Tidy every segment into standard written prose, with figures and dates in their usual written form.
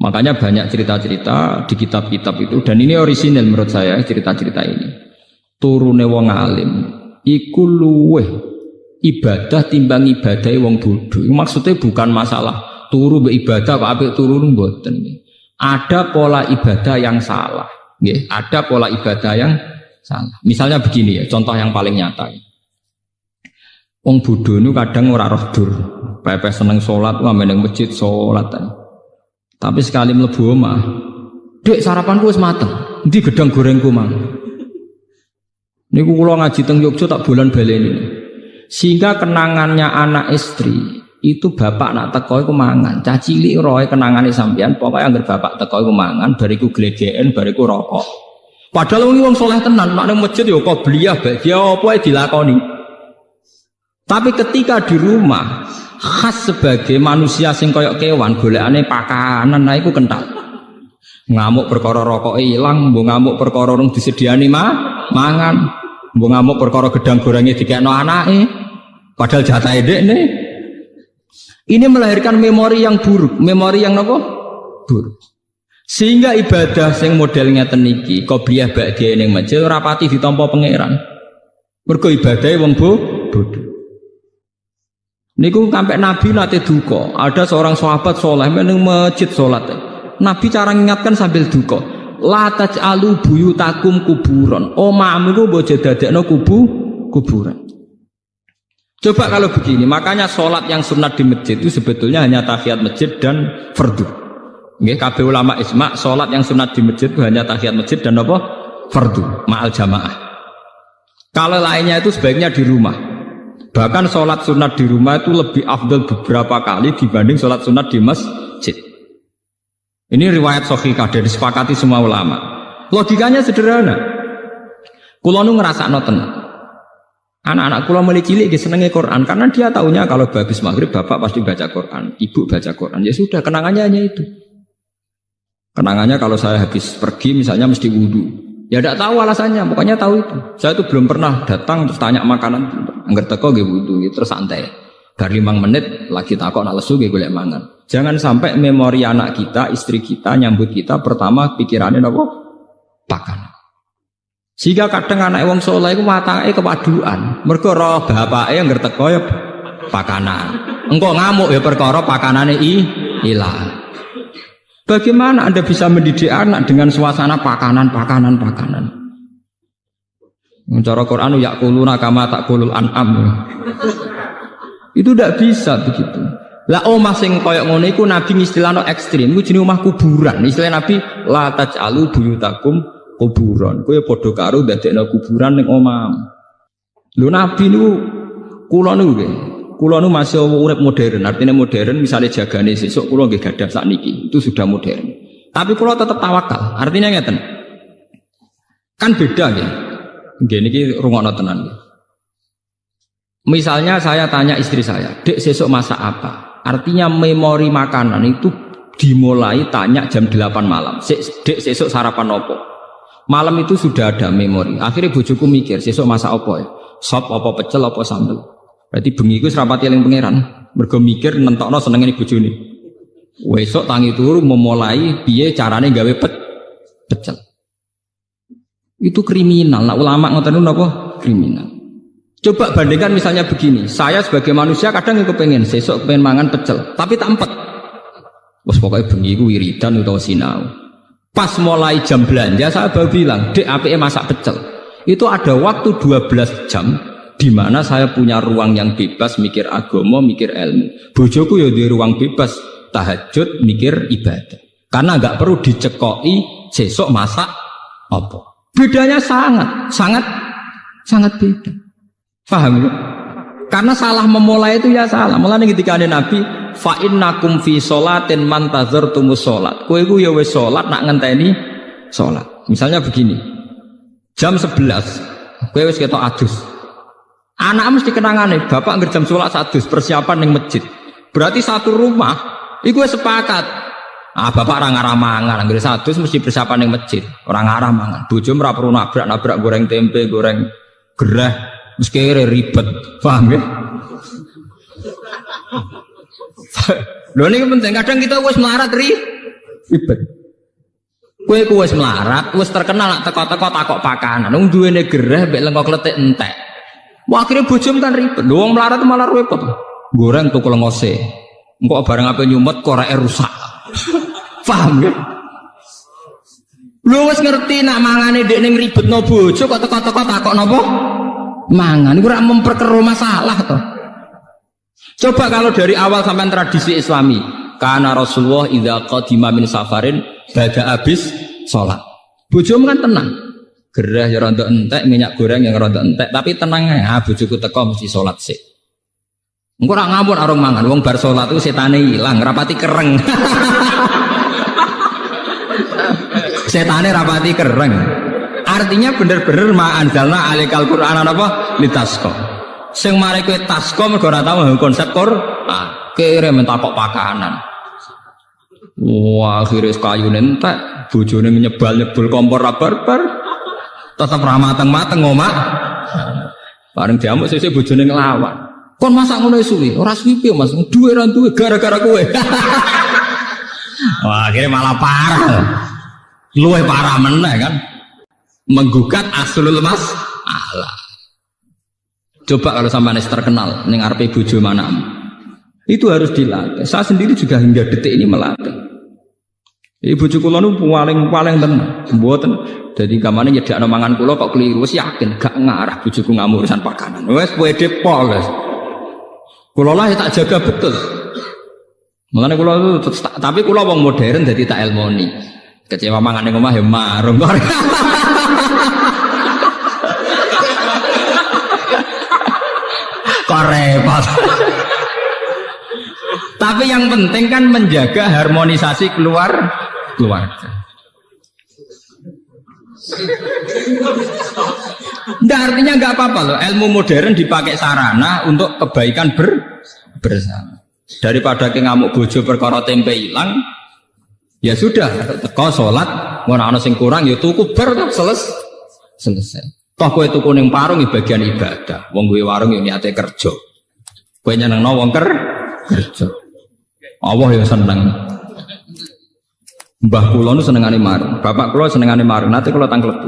Makanya banyak cerita-cerita di kitab-kitab itu, dan ini orisinal menurut saya cerita-cerita ini. Turune wong alim iku luweh ibadah timbang ibadahe wong bodho. Maksudnya bukan masalah turu be ibadah kok apik turu mboten. Ada pola ibadah yang salah, nggih, ada pola ibadah yang salah. Misalnya begini ya, contoh yang paling nyata. Wong bodho niku kadang ora roh dur, pepe seneng salat, ame ning masjid salat. Tapi sekali mlebu omah, "Dek, sarapanku wis mateng. Endi gedang gorengku, Mang?" Niku kula ngaji teng Yogya tak bulan baleni. Sehingga kenangannya anak istri itu bapak nak teko iku mangan. Cah cilik roe kenangane sampean, pokoke anggere bapak teko iku mangan, bariku glegeken, bariku rokok. Padahal wong soleh tenan, nek nang masjid ya qobliyah, dia apa ae dilakoni. Tapi ketika di rumah khas sebagai manusia sing koyok kewan golekane pakanan nah iku kental. Ngamuk perkara rokoke ilang, mbok ngamuk perkara rung disediani mangan, mbok ngamuk perkara gedang gorenge dikekno anake. Padahal jatahe dekne. Ini melahirkan memori yang buruk, memori yang napa? Buruk. Sehingga ibadah sing model ngeten iki, qobliyah ba'diyah ning masjid ora pati ditampa pangeran. Mergo ibadahe wong bodho. Niku sampai Nabi nate duka. Ada seorang sahabat soleh meneng masjid solat. Nabi cara mengingatkan sambil duka. La taj'alu buyutakum kuburon. Omahmu iku mbok dadekno kuburan. Coba kalau begini, makanya solat yang sunat di masjid itu sebetulnya hanya tahiyat masjid dan fardu. Nggih, kabeh ulama ijma' solat yang sunat di masjid itu hanya tahiyat masjid dan apa? Fardu, ma'al jamaah. Kalau lainnya itu sebaiknya di rumah. Bahkan sholat sunat di rumah itu lebih afdal beberapa kali dibanding sholat sunat di masjid. Ini riwayat sahihah dan disepakati semua ulama. Logikanya sederhana. Kulo nu ngrasakno tenan. Anak-anak kulo mulai cilik senenge Quran karena dia taunya kalau habis maghrib bapak pasti baca Quran, ibu baca Quran. Ya sudah, kenangannya hanya itu. Kenangannya kalau saya habis pergi misalnya mesti wudu. Ya tidak tahu alasannya, pokoknya tahu itu. Saya itu belum pernah datang terus tanya makanan. Angger teko nggih wudu, terus santai. Bar 5 menit lagi takok nak lesu nggih golek mangan. Jangan sampai memori anak kita, istri kita nyambut kita pertama pikirannya napa? Pakanan. Sehingga kadang anak wong saleh iku watake kepaduan. Mergo roh bapake angger teko ya pakanan. Engko ngamuk ya perkara pakanane ilang. Bagaimana Anda bisa mendidik anak dengan suasana pakanan? Cara Quran yakuluna kama takulul an'am. Itu tidak bisa begitu. Lah omah sing koyok ngono iku Nabi ngistilahno ekstrim, iku jenenge omah kuburan. Istilah Nabi la taj'alu buyutakum kuburan. Kowe padha karo ndadekno kuburan ning omah. Lho Nabi niku kula niku Kulo nu masih urip modern, artinya modern misalnya jagane sesuk kulo nggih gadah sakniki, itu sudah modern. Tapi kulo tetap tawakal, artinya ngeten. Kan beda nggih. Nggih niki rungokno tenan. Misalnya saya tanya istri saya, "Dek sesuk masak apa?" Artinya memori makanan itu dimulai tanya jam 8 malam. "Dek sesuk sarapan opo?" Malam itu sudah ada memori. Akhirnya bojoku mikir, "Sesuk masak opo ya? Sop apa pecel apa sambel?" Berarti bengi iku serapati eling pangeran. Mergo mikir nentokno senengane bojone. Wesuk tangi turu memulai piye carane gawe pecel. Itu kriminal. Nah, ulama ngoten napa? Kriminal. Coba bandingkan misalnya begini. Saya sebagai manusia kadang kepengin sesuk pengen mangan pecel, tapi tak empet. Wes pokoke bengi iku wiridan utawa sinau. Pas mulai jam belanja saya baru bilang, "Dek, apike masak pecel." Itu ada waktu 12 jam di mana saya punya ruang yang bebas mikir agama, mikir ilmu. Bojoku ya di ruang bebas tahajud, mikir ibadah. Karena enggak perlu dicekoki sesuk masak apa. Bedanya sangat beda. Paham ya? Karena salah memulai itu ya salah. Mulane ketika ada Nabi, fa innakum fi sholatin man tazartumus sholat. Kowe iku ya wis salat nak ngenteni salat. Misalnya begini. Jam 11, kowe wis ketok adus. Anak mesti kenangane, bapak ngerjam sholat sadus persiapan ning masjid. Berarti satu rumah, iku sepakat. Bapak orang ngarah mangan, anggere sadus mesti persiapan ning masjid. Orang ngarah mangan. Bojo ora perlu nabrak goreng tempe, goreng gerah, mesti kere ribet. Paham ya? Lho niki penting. Kadang kita wis melarat Ribet. Kowe wis melarat, wis terkenal teko-teko takok pakanan. Wong duwene gereh mbek lenga kletik entek. Wah akhirnya bojom kan ribet. Wong melarat malah repot. Goreng tuku lengose. Engko barang apa nyumet koreke rusak. Paham ya? Lu wis ngerti nak mangane ndek ning ribetno bojo kok teko-teko takok napa? Mangan iku ora memperkeruh masalah to. Coba kalau dari awal sampai tradisi Islami, karena Rasulullah idza qadima min safarin bada habis sholat. Bojomu kan tenang. Gerah ya rontok entek, minyak goreng yang rontok entek, tapi tenang ya, bojoku teko mesti sholat sik. Engko ora ngapun arung mangan, wong bar sholat itu setane ilang, rapati kereng. Setane rapati kereng. Artinya bener-bener ma anzalna alaikal Qur'an apa litasqa. Sing mari kowe tasqa mergo ora tau konsep Qur'an. Kira mentakok pakanan. Wah, akhirnya kayu nentek, bojone nyebal-nyebul kompor barbar. Tetep ra mateng-mateng omak. Bareng diamuk sesuk bojone nglawan. Kon masak ngono suwi, ora suwi piye Mas? Duwe ra duwe gara-gara kowe. Wah, akhirnya malah parah. Luwih parah meneh kan. Menggugat aslul masalah. Coba kalau sampeyan terkenal ning arepe bojo manamu. Itu harus dilatih. Saya sendiri juga hingga detik ini melatih. Ibu kula nu paling tenang, mboten. Dadi kamane nyedakno mangan kula kok keliru, wis yakin gak ngarah bojoku ngamuk urusan pakanan. Wis pede pol, guys. Kula lah tak jaga betul. Makanya kula tapi kula wong modern dadi tak elmoni. Kecewa mangan ning omah ya marung kok. Kok repot. Tapi yang penting kan menjaga harmonisasi keluarga. Nggak artinya nggak apa-apa loh. Ilmu modern dipakai sarana untuk kebaikan bersama. Daripada ke ngamuk bojo perkara tempe hilang, ya sudah. Teko sholat, ora ana sing kurang, ya tuku bar selesai. Toh kowe tuku ning warung bagian ibadah. Wong duwe warung ya niate kerja. Kowe nyenengno wong kerja. Allah yang seneng. Mbah kula nu senengane marung, bapak kula senengane marung. Nanti kula tangklepi.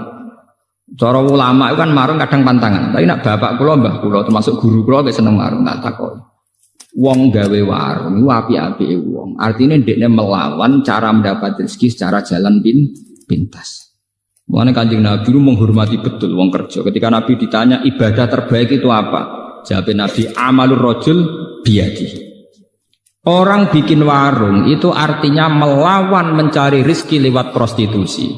Cara ulama itu kan marung kadang pantangan. Tapi nak bapak kula, mbah kula termasuk guru kula wis seneng marung, tak takoki. Wong gawe warung iku api-apike wong. Artinya ndekne melawan cara mendapat rezeki secara jalan pintas. Mulane Kanjeng Nabi itu menghormati betul wong kerja. Ketika Nabi ditanya ibadah terbaik itu apa? Jawab Nabi amalur rajul biyadihi. Orang bikin warung itu artinya melawan mencari rezeki lewat prostitusi.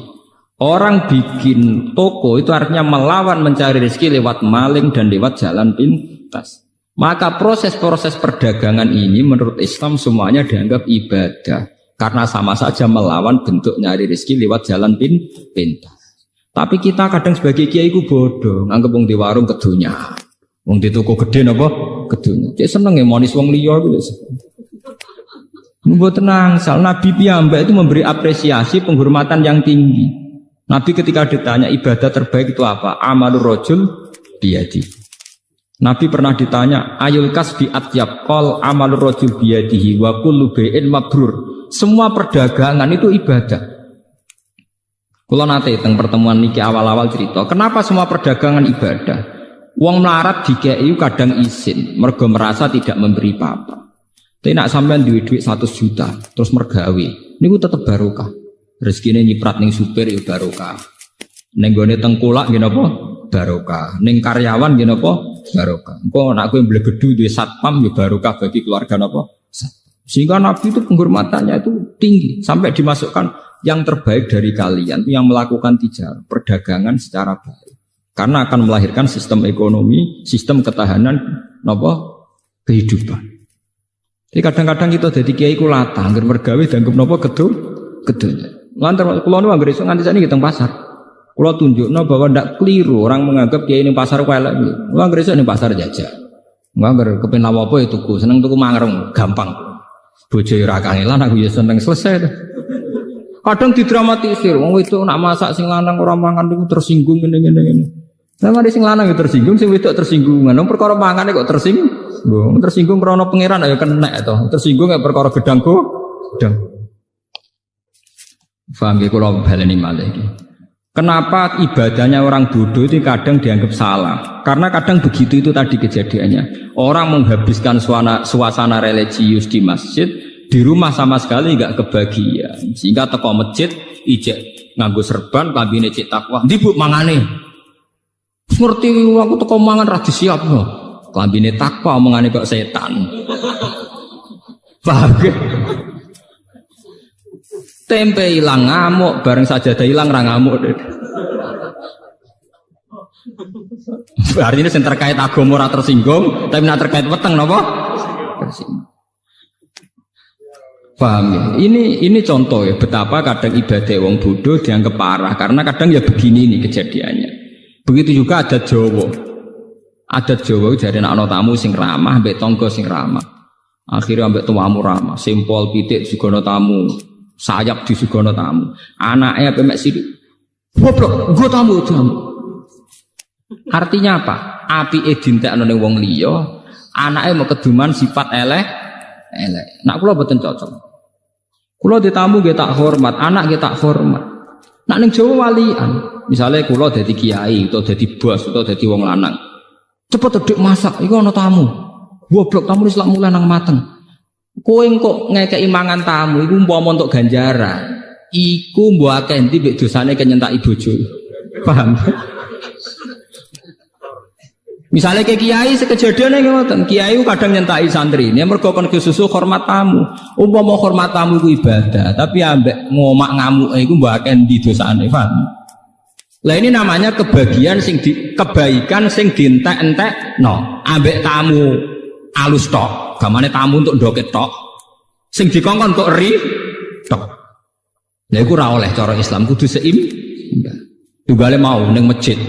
Orang bikin toko itu artinya melawan mencari rezeki lewat maling dan lewat jalan pintas. Maka proses-proses perdagangan ini menurut Islam semuanya dianggap ibadah. Karena sama saja melawan bentuk nyari rezeki lewat jalan pintas. Tapi kita kadang sebagai kiai ku bodoh, nganggep wong di warung kedunya. Wong di toko gede napa? Kedunya. Cek seneng ya monis wong liya iku lho. Membuat tenang, Nabi piyambak itu memberi apresiasi penghormatan yang tinggi. Nabi ketika ditanya ibadah terbaik itu apa? Amalur rajul biyadi. Nabi pernah ditanya ayul kasbi atyab qol amalur rajul biyadihi wa kullu bai'in mabrur. Semua perdagangan itu ibadah. Kula nate teng pertemuan niki awal-awal cerita, kenapa semua perdagangan ibadah? Wong melarat dikei kadang izin, mergo merasa tidak memberi apa-apa. Tapi nak sampean duit 100 juta terus mergawe, niku tetep barokah. Rezekine nyiprat ning supir ya barokah. Ning gone tengkulak nggih napa? Barokah. Ning karyawan nggih napa? Barokah. Engko nek kowe mblegedu duwe satpam ya barokah bagi keluarga napa? Sehingga Nabi itu penghormatannya itu tinggi sampai dimasukkan yang terbaik dari kalian itu yang melakukan tijarah, perdagangan secara baik. Karena akan melahirkan sistem ekonomi, sistem ketahanan napa? Kehidupan. Jadi kadang-kadang kita jadi kiai ku latah, angger mergawe dianggap napa kedunya. Lantar kula nu anggere esuk nganti sakniki teng pasar. Kula tunjukno bahwa ndak keliru orang menganggap kiai ning pasar ku elek. Kula anggere esuk ning pasar jajak. Angger kepen apa ya tuku, seneng tuku mangreng, gampang. Bojo ora kangelan aku ya seneng selesai to. Kadang didramatisir, wong itu nak masak sing lanang ora mangan niku tersinggung ngene. Lah mari sing lanang ya tersinggung, sing wedok tersinggung. Nang perkara mangane kok tersinggung. Tersinggung krana pangeran ayo kena to. Tersinggung ya perkara gedang. Paham ya kula baleni malih iki. Kenapa ibadahnya orang bodoh itu kadang dianggap salah? Karena kadang begitu itu tadi kejadiannya. Orang menghabiskan suasana religius di masjid, di rumah sama sekali nggak kebagian. Sehingga teko masjid, ijek nganggo serban, kambine cek takwa. Ndi Bu mangane? Ngerti aku teko mangan ra disiap lho. Kambine takwa omongane kok setan. Paham ya? Tempe hilang ngamuk, bareng sajadah hilang ra ngamuk. Artinya yang terkait agama ora tersinggung, tapi nak terkait weteng napa? Tersinggung. Paham ya? Ini contoh ya betapa kadang ibadah wong bodoh dianggap parah karena kadang ya begini nih kejadiannya. Begitu juga adat Jawa. Adat Jawa jare nek ana tamu sing ramah mbek tangga sing ramah. Akhirnya ambek tuamu ramah, simpol pitik sugono tamu. Sayap di sugono tamu, anaknya apa mek sidik, goblok, gue tamu. Artinya apa? Api dintekno ning wong liya, anaknya mau keduman sifat elek. Nak kula boten cocok. Kula ditamu nggih tak hormat, anak nggih tak hormat. Nak ning Jawa walian, misalnya kula dadi kiai atau dadi bos atau dadi wong lanang. Cepet dik masak, iku ana tamu. Goblok tamu wis lak mulai nang mateng. Kowe kok ngekeki mangan tamu iku umpama untuk ganjaran. Iku mbok akeh ndi mbek dosane kenyentaki bojo. Paham? Misalnya ke kiai sekejadiane ngoten, kiai kadang nyentaki santri. Nek mergo kon kesusu hormat tamu. Umpama hormat tamu iku ibadah, tapi ambek ngomak ngamuke iku mbok akeh ndi dosane, paham? Lah ini namanya kebaikan sing dientek-entekno. Ambek tamu alus tok. Gamane tamu untuk ndoket tok. Sing dikongkon untuk ri tok. Lha iku ora oleh cara Islam kudu seimbang. Tunggale mau ning masjid.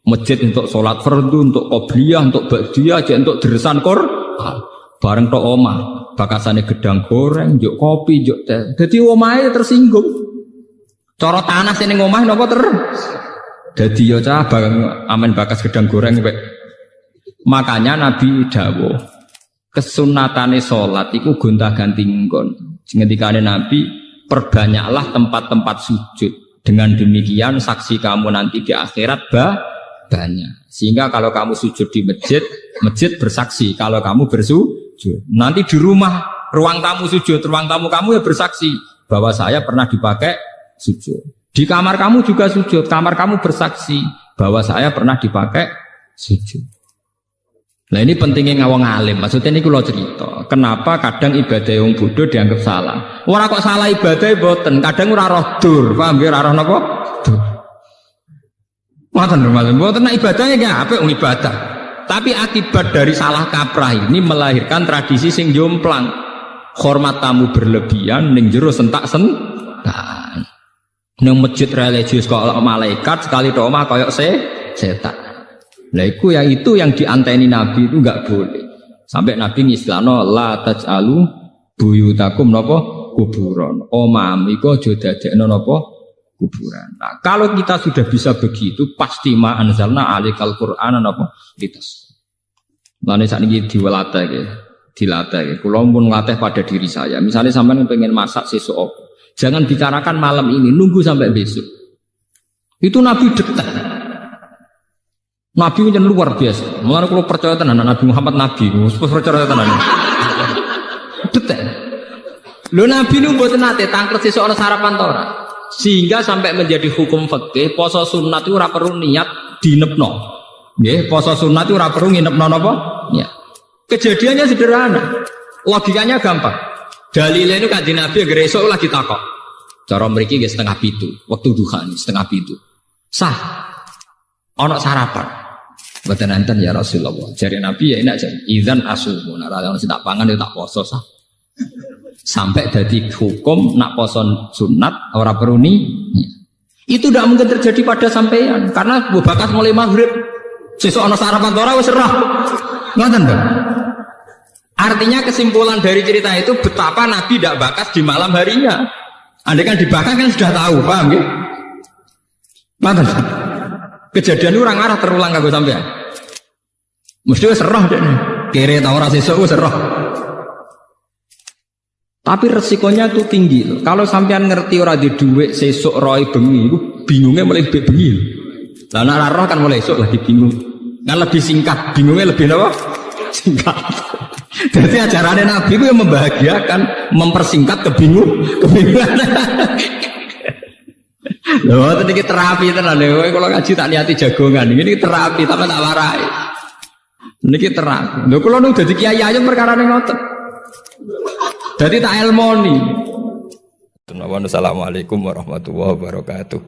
Masjid untuk sholat fardu, untuk qobliyah, untuk ba'diyah, aja untuk deresan Quran. Bareng tok omah, bakasane gedang goreng, njuk kopi, njuk teh. Dadi omahe tersinggung. Cara tanah sing ning omah napa dadi ya cah amen bakas gedang goreng wek. Makanya Nabi dawuh kesunatane sholat itu gonta-ganti nggon. Ngendikane Nabi, perbanyaklah tempat-tempat sujud. Dengan demikian saksi kamu nanti di akhirat banyak. Sehingga kalau kamu sujud di masjid, masjid bersaksi kalau kamu bersujud. Nanti di rumah, ruang tamu sujud, ruang tamu kamu ya bersaksi bahwa saya pernah dipakai sujud. Di kamar kamu juga sujud, kamar kamu bersaksi bahwa saya pernah dipakai sujud. Nah ini pentingnya ngawang alim. Maksudnya ini kalau cerita, kenapa kadang ibadah yang bodoh dianggap salah? Orang kok salah ibadah boten, kadang ora roh dur, paham ya? Ora roh napa? Dur. Boten nak ibadahnya nggak apa ibadah. Tapi akibat dari salah kaprah ini melahirkan tradisi sing jomplang. Hormat tamu berlebihan, ning jero sentak-sentak. Ning masjid religius kok malaikat sekali tok omah koyok setan. Lah iku ya itu yang dianteni Nabi itu enggak boleh. Sampai Nabi ngislano la taj'alu buyutakum napa kuburan. Omam iku aja dadekno napa kuburan. Nah, kalau kita sudah bisa begitu pasti ma anzalna alikal qur'ana napa litas. Lane sakniki dilatih nggih. Kula pun ngelatih pada diri saya. Misalnya sampean pengen masak sesuk apa? Jangan bicarakan malam ini, nunggu sampai besok. Itu Nabi detek. Nabi itu luar biasa. Mulane kalau percaya tenan Nabi Muhammad Nabi, percaya tenan. Detail. Lho Nabi nu mboten nate tangklet sesuk ana sarapan ta ora. Sehingga sampai menjadi hukum fikih, poso sunat itu ora perlu niat dinepno. Nggih, poso sunat itu ora perlu nginepno napa? Niat. Kejadiannya sederhana. Logikanya gampang. Dalile itu Kanjeng Nabi anggere esuk lagi takok. Cara mriki nggih setengah 7, waktu duha setengah 7. Sah. Ana sarapan. Mboten enten ya Rasulullah. Jare Nabi ya enak jare. Idzan asumu. Nek ora ono sing tak pangan ya tak poso sah. Sampai dadi hukum nak poso sunat ora perlu ni. Itu tidak mungkin terjadi pada sampean karena Bu Bakas mulai maghrib. Sesuk ana sarapan ora wis serah. Ngoten to. Artinya kesimpulan dari cerita itu betapa Nabi tidak bakas di malam harinya. Andai kan dibakar kan sudah tahu, paham ya? Ngoten. Kejadian itu orang arah terulang kagak sampean. Mesti wis serah dene. Kere ta ora sesuk wis serah. Tapi resikonya itu tinggi loh. Kalau sampean ngerti ora di duit sesuk roy bengi, bingungnya mulai bengi. Lah nek roh kan mulai esuk lagi bingung. Kan lebih singkat, bingungnya lebih apa? Singkat. Jadi ajarannya Nabi itu yang membahagiakan, mempersingkat kebingungan. Loh, ini terapi tenan lho. Kalau ngaji tak niati jagongan, ini terapi tapi tak warai. Niki terapi. Lho kula nu dadi kiai aja perkarane ngoten. Dadi tak elmoni. Assalamualaikum warahmatullahi wabarakatuh.